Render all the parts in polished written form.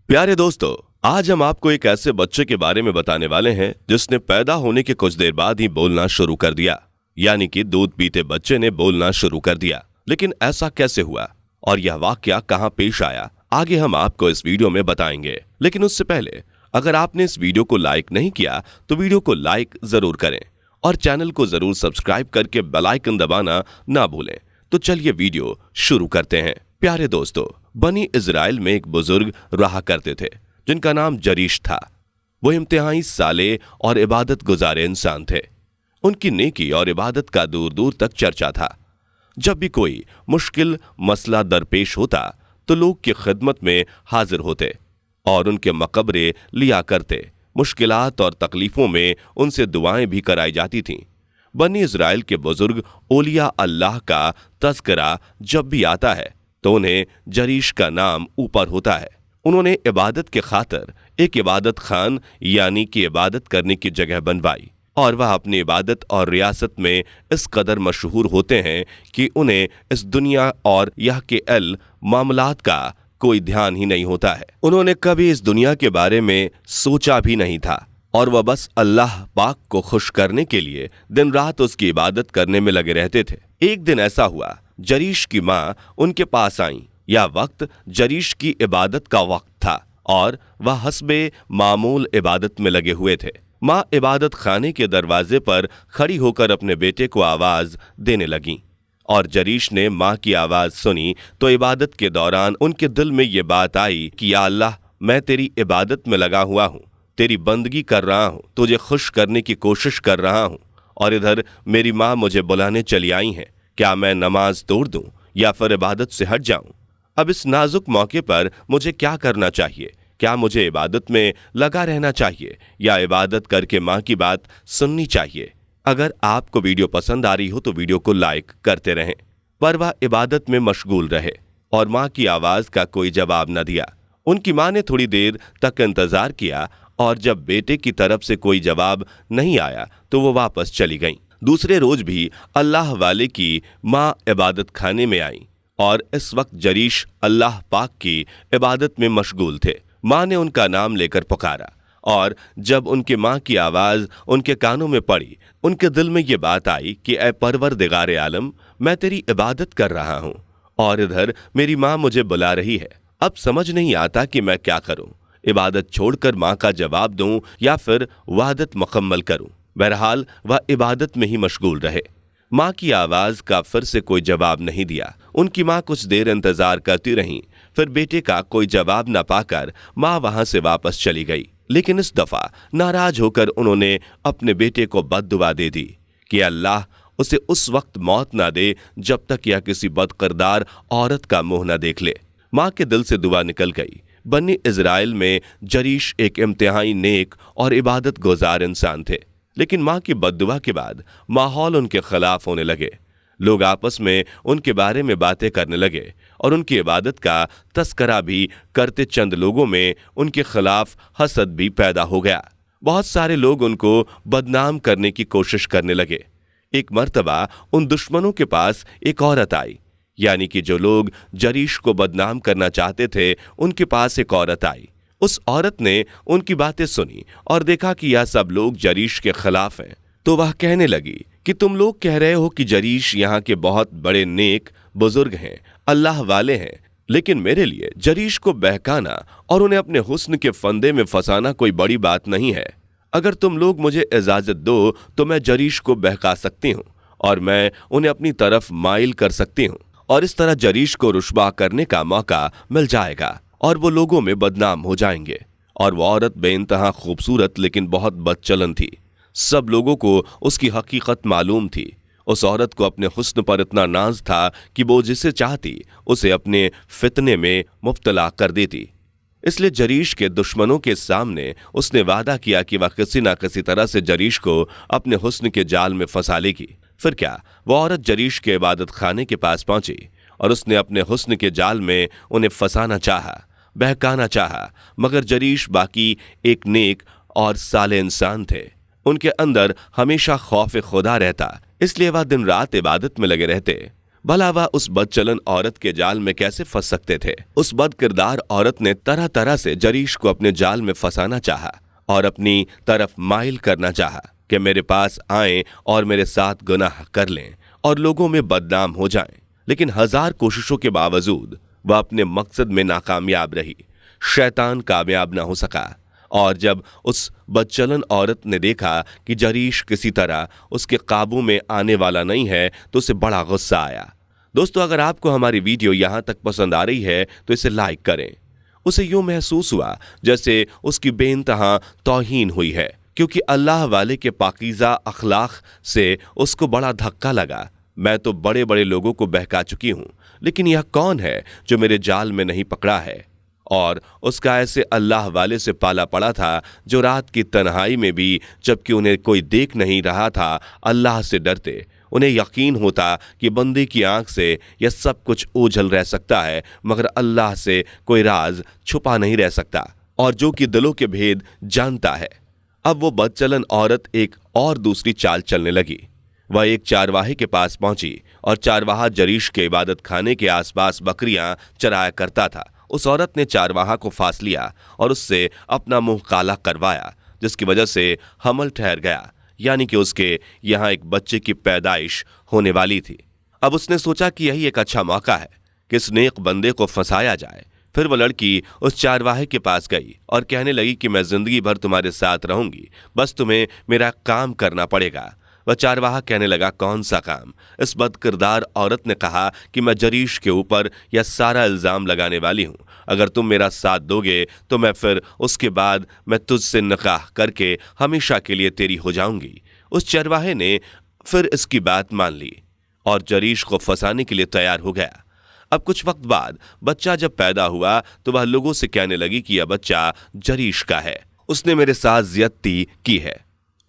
प्यारे दोस्तों, आज हम आपको एक ऐसे बच्चे के बारे में बताने वाले हैं जिसने पैदा होने के कुछ देर बाद ही बोलना शुरू कर दिया। यानी कि दूध पीते बच्चे ने बोलना शुरू कर दिया। लेकिन ऐसा कैसे हुआ और यह वाकया कहां पेश आया, आगे हम आपको इस वीडियो में बताएंगे। लेकिन उससे पहले अगर आपने इस वीडियो को लाइक नहीं किया तो वीडियो को लाइक जरूर करें और चैनल को जरूर सब्सक्राइब करके बेल आइकन दबाना ना भूलें। तो चलिए वीडियो शुरू करते हैं। प्यारे दोस्तों, बनी इजराइल में एक बुजुर्ग रहा करते थे जिनका नाम जरीश था। वो इंतहाई साले और इबादत गुजारे इंसान थे। उनकी नेकी और इबादत का दूर दूर तक चर्चा था। जब भी कोई मुश्किल मसला दरपेश होता तो लोग की खिदमत में हाजिर होते और उनके मकबरे लिया करते। मुश्किलात और तकलीफों में उनसे दुआएं भी कराई जाती थीं। बनी इजराइल के बुजुर्ग ओलिया अल्लाह का तज़किरा जब भी आता है तो उन्हें जरीश का नाम ऊपर होता है। उन्होंने इबादत के खातिर एक इबादत खान यानी कि इबादत करने की जगह बनवाई और वह अपनी इबादत और रियासत में इस कदर मशहूर होते हैं कि उन्हें इस दुनिया और यह के मामलात का कोई ध्यान ही नहीं होता है। उन्होंने कभी इस दुनिया के बारे में सोचा भी नहीं था और वह बस अल्लाह पाक को खुश करने के लिए दिन रात उसकी इबादत करने में लगे रहते थे। एक दिन ऐसा हुआ, जरीश की माँ उनके पास आई। यह वक्त जरीश की इबादत का वक्त था और वह हस्बे मामूल इबादत में लगे हुए थे। माँ इबादत खाने के दरवाजे पर खड़ी होकर अपने बेटे को आवाज देने लगी और जरीश ने माँ की आवाज सुनी तो इबादत के दौरान उनके दिल में ये बात आई कि या अल्लाह, मैं तेरी इबादत में लगा हुआ हूँ, तेरी बंदगी कर रहा हूँ, तुझे खुश करने की कोशिश कर रहा हूँ और इधर मेरी माँ मुझे बुलाने चली आई हैं। क्या मैं नमाज तोड़ दूं या फिर इबादत से हट जाऊं? अब इस नाजुक मौके पर मुझे क्या करना चाहिए? क्या मुझे इबादत में लगा रहना चाहिए या इबादत करके माँ की बात सुननी चाहिए? अगर आपको वीडियो पसंद आ रही हो तो वीडियो को लाइक करते रहें। पर वह इबादत में मशगूल रहे और माँ की आवाज का कोई जवाब न दिया। उनकी माँ ने थोड़ी देर तक इंतजार किया और जब बेटे की तरफ से कोई जवाब नहीं आया तो वो वापस चली गईं। दूसरे रोज भी अल्लाह वाले की माँ इबादत खाने में आई और इस वक्त जरीश अल्लाह पाक की इबादत में मशगूल थे। माँ ने उनका नाम लेकर पुकारा और जब उनकी माँ की आवाज उनके कानों में पड़ी, उनके दिल में ये बात आई कि ऐ परवरदिगारे आलम, मैं तेरी इबादत कर रहा हूँ और इधर मेरी माँ मुझे बुला रही है। अब समझ नहीं आता कि मैं क्या करूँ, इबादत छोड़कर माँ का जवाब दूं या फिर वादत मुकम्मल करूं। बहरहाल वह इबादत में ही मशगूल रहे। माँ की आवाज का फिर से कोई जवाब नहीं दिया। उनकी माँ कुछ देर इंतजार करती रहीं। फिर बेटे का कोई जवाब न पाकर माँ वहां से वापस चली गई। लेकिन इस दफा नाराज होकर उन्होंने अपने बेटे को बद्दुआ दे दी कि अल्लाह उसे उस वक्त मौत ना दे जब तक यह किसी बदकिरदार औरत का मुंह न देख ले। माँ के दिल से दुआ निकल गई। बनी इजराइल में जरीश एक इम्तिहाई नेक और इबादत गुजार इंसान थे। लेकिन माँ की बद्दुआ के बाद माहौल उनके खिलाफ होने लगे। लोग आपस में उनके बारे में बातें करने लगे और उनकी इबादत का तस्करा भी करते चंद लोगों में उनके खिलाफ हसद भी पैदा हो गया। बहुत सारे लोग उनको बदनाम करने की कोशिश करने लगे। एक मर्तबा उन दुश्मनों के पास एक औरत आई, यानी कि जो लोग जरीश को बदनाम करना चाहते थे उनके पास एक औरत आई। उस औरत ने उनकी बातें सुनी और देखा कि यह सब लोग जरीश के खिलाफ हैं। तो वह कहने लगी कि तुम लोग कह रहे हो कि जरीश यहाँ के बहुत बड़े नेक बुजुर्ग हैं, अल्लाह वाले हैं, लेकिन मेरे लिए जरीश को बहकाना और उन्हें अपने हुस्न के फंदे में फंसाना कोई बड़ी बात नहीं है। अगर तुम लोग मुझे इजाजत दो तो मैं जरीश को बहका सकती हूँ और मैं उन्हें अपनी तरफ माइल कर सकती हूँ और इस तरह जरीश को रुश्वा करने का मौका मिल जाएगा और वो लोगों में बदनाम हो जाएंगे। और वो औरत बेइंतहा खूबसूरत लेकिन बहुत बदचलन थी। सब लोगों को उसकी हकीकत मालूम थी। उस औरत को अपने हुस्न पर इतना नाज था कि वो जिसे चाहती उसे अपने फितने में मुब्तला कर देती। इसलिए जरीश के दुश्मनों के सामने उसने वादा किया कि वह किसी न किसी तरह से जरीश को अपने हुस्न के जाल में फंसा लेगी। फिर क्या, वो औरत जरीश के इबादत खाने के पास पहुंची और उसने अपने हुस्न के जाल में उन्हें फंसाना चाहा, बहकाना चाहा, मगर जरीश बाकी एक नेक और साले इंसान थे। उनके अंदर हमेशा खौफ खुदा रहता, इसलिए वह दिन रात इबादत में लगे रहते। भला वह उस बदचलन औरत के जाल में कैसे फंस सकते थे। उस बदकिरदार औरत ने तरह तरह से जरीश को अपने जाल में फंसाना चाहा और अपनी तरफ माइल करना चाहा कि मेरे पास आएं और मेरे साथ गुनाह कर लें और लोगों में बदनाम हो जाएं। लेकिन 1000 कोशिशों के बावजूद वह अपने मकसद में नाकामयाब रही। शैतान कामयाब ना हो सका। और जब उस बदचलन औरत ने देखा कि जरीश किसी तरह उसके काबू में आने वाला नहीं है तो उसे बड़ा गुस्सा आया। दोस्तों, अगर आपको हमारी वीडियो यहां तक पसंद आ रही है तो इसे लाइक करें। उसे यूं महसूस हुआ जैसे उसकी बेइंतहा तौहीन हुई है, क्योंकि अल्लाह वाले के पाकीज़ा अखलाक से उसको बड़ा धक्का लगा। मैं तो बड़े बड़े लोगों को बहका चुकी हूं, लेकिन यह कौन है जो मेरे जाल में नहीं पकड़ा है। और उसका ऐसे अल्लाह वाले से पाला पड़ा था जो रात की तन्हाई में भी, जबकि उन्हें कोई देख नहीं रहा था, अल्लाह से डरते। उन्हें यकीन होता कि बंदे की आंख से यह सब कुछ ओझल रह सकता है, मगर अल्लाह से कोई राज छुपा नहीं रह सकता, और जो कि दिलों के भेद जानता है। अब वो बदचलन औरत एक और दूसरी चाल चलने लगी। वह एक चारवाहे के पास पहुंची और चारवाहा जरीश के इबादत खाने के आसपास बकरियां चराया करता था। उस औरत ने चारवाहा को फांस लिया और उससे अपना मुंह काला करवाया, जिसकी वजह से हमल ठहर गया, यानी कि उसके यहां एक बच्चे की पैदाइश होने वाली थी। अब उसने सोचा कि यही एक अच्छा मौका है कि इस नेक बंदे को फंसाया जाए। फिर वह लड़की उस चारवाहे के पास गई और कहने लगी कि मैं जिंदगी भर तुम्हारे साथ रहूंगी, बस तुम्हें मेरा काम करना पड़ेगा। वह चारवाहा कहने लगा, कौन सा काम? इस बदकिरदार औरत ने कहा कि मैं जरीश के ऊपर यह सारा इल्जाम लगाने वाली हूं। अगर तुम मेरा साथ दोगे तो मैं फिर उसके बाद मैं तुझसे निकाह करके हमेशा के लिए तेरी हो जाऊंगी। उस चरवाहे ने फिर इसकी बात मान ली और जरीश को फंसाने के लिए तैयार हो गया। अब कुछ वक्त बाद बच्चा जब पैदा हुआ तो वह लोगों से कहने लगी कि यह बच्चा जरीश का है, उसने मेरे साथ ज्यादती की है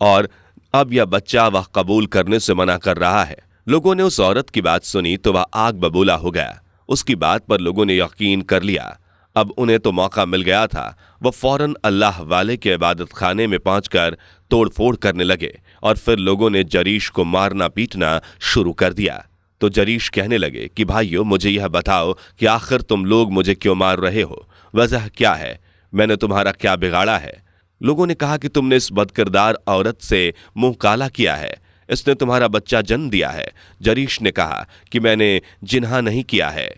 और अब यह बच्चा वह कबूल करने से मना कर रहा है। लोगों ने उस औरत की बात सुनी तो वह आग बबूला हो गया। उसकी बात पर लोगों ने यकीन कर लिया। अब उन्हें तो मौका मिल गया था। वह फौरन अल्लाह वाले के इबादत खाने में पहुंचकर तोड़ फोड़ करने लगे और फिर लोगों ने जरीश को मारना पीटना शुरू कर दिया। तो जरीश कहने लगे कि भाइयों, मुझे यह बताओ कि आखिर तुम लोग मुझे क्यों मार रहे हो? वजह क्या है? मैंने तुम्हारा क्या बिगाड़ा है? लोगों ने कहा कि तुमने इस बदकिरदार औरत से मुंह काला किया है, इसने तुम्हारा बच्चा जन्म दिया है। जरीश ने कहा कि मैंने जिन्हा नहीं किया है,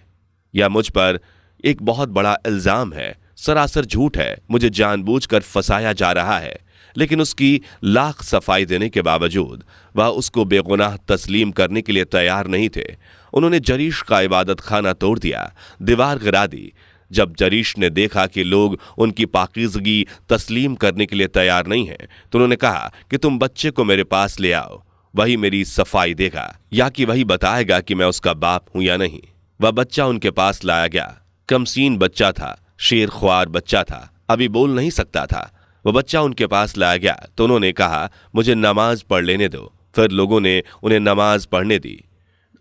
यह मुझ पर एक बहुत बड़ा इल्जाम है, सरासर झूठ है, मुझे जानबूझकर फंसाया जा रहा है। लेकिन उसकी लाख सफाई देने के बावजूद वह उसको बेगुनाह तस्लीम करने के लिए तैयार नहीं थे। उन्होंने जरीश का इबादत खाना तोड़ दिया, दीवार गिरा दी। जब जरीश ने देखा कि लोग उनकी पाकीज़गी तस्लीम करने के लिए तैयार नहीं हैं, तो उन्होंने कहा कि तुम बच्चे को मेरे पास ले आओ, वही मेरी सफाई देगा, या कि वही बताएगा कि मैं उसका बाप हूं या नहीं। वह बच्चा उनके पास लाया गया। कमसीन बच्चा था, शेर ख्वार बच्चा था, अभी बोल नहीं सकता था। वह बच्चा उनके पास लाया गया तो उन्होंने कहा, मुझे नमाज पढ़ लेने दो। फिर लोगों ने उन्हें नमाज पढ़ने दी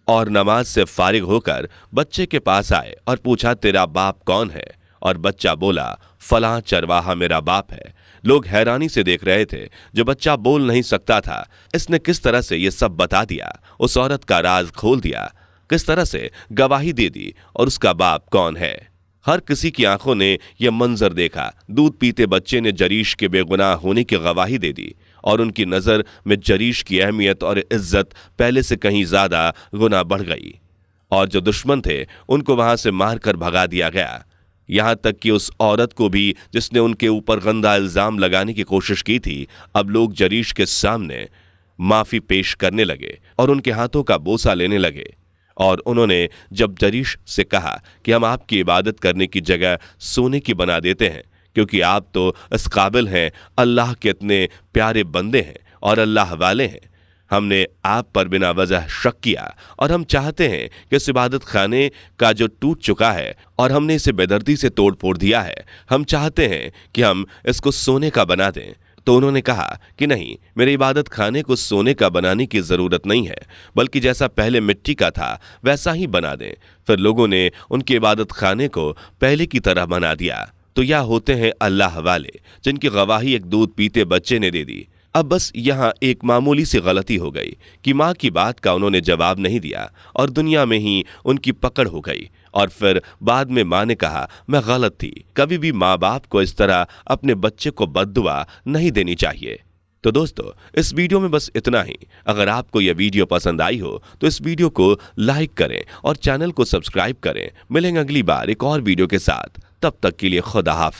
और नमाज से फारिग होकर बच्चे के पास आए और पूछा, तेरा बाप कौन है? और बच्चा बोला, फलां चरवाहा मेरा बाप है। लोग हैरानी से देख रहे थे। जो बच्चा बोल नहीं सकता था, इसने किस तरह से ये सब बता दिया, उस औरत का राज खोल दिया, किस तरह से गवाही दे दी और उसका बाप कौन है। हर किसी की आंखों ने यह मंजर देखा। दूध पीते बच्चे ने जरीश के बेगुनाह होने की गवाही दे दी और उनकी नजर में जरीश की अहमियत और इज्जत पहले से कहीं ज्यादा गुना बढ़ गई। और जो दुश्मन थे उनको वहां से मारकर भगा दिया गया। यहां तक कि उस औरत को भी जिसने उनके ऊपर गंदा इल्जाम लगाने की कोशिश की थी, अब लोग जरीश के सामने माफी पेश करने लगे और उनके हाथों का बोसा लेने लगे। और उन्होंने जब जरीश से कहा कि हम आपकी इबादत करने की जगह सोने की बना देते हैं, क्योंकि आप तो इस काबिल हैं, अल्लाह के इतने प्यारे बंदे हैं और अल्लाह वाले हैं, हमने आप पर बिना वजह शक किया और हम चाहते हैं कि इस इबादत खाने का जो टूट चुका है और हमने इसे बेदर्दी से तोड़ फोड़ दिया है, हम चाहते हैं कि हम इसको सोने का बना दें। तो उन्होंने कहा कि नहीं, मेरे इबादत खाने को सोने का बनाने की जरूरत नहीं है, बल्कि जैसा पहले मिट्टी का था वैसा ही बना दें। फिर लोगों ने उनके इबादत खाने को पहले की तरह बना दिया। तो यह होते हैं अल्लाह वाले जिनकी गवाही एक दूध पीते बच्चे ने दे दी। अब बस यहाँ एक मामूली सी गलती हो गई कि माँ की बात का उन्होंने जवाब नहीं दिया और दुनिया में ही उनकी पकड़ हो गई। और फिर बाद में माँ ने कहा मैं गलत थी। कभी भी माँ बाप को इस तरह अपने बच्चे को बद्दुआ नहीं देनी चाहिए। तो दोस्तों, इस वीडियो में बस इतना ही। अगर आपको यह वीडियो पसंद आई हो तो इस वीडियो को लाइक करें और चैनल को सब्सक्राइब करें। मिलेंगे अगली बार एक और वीडियो के साथ। तब तक के लिए खुदा हाफिज।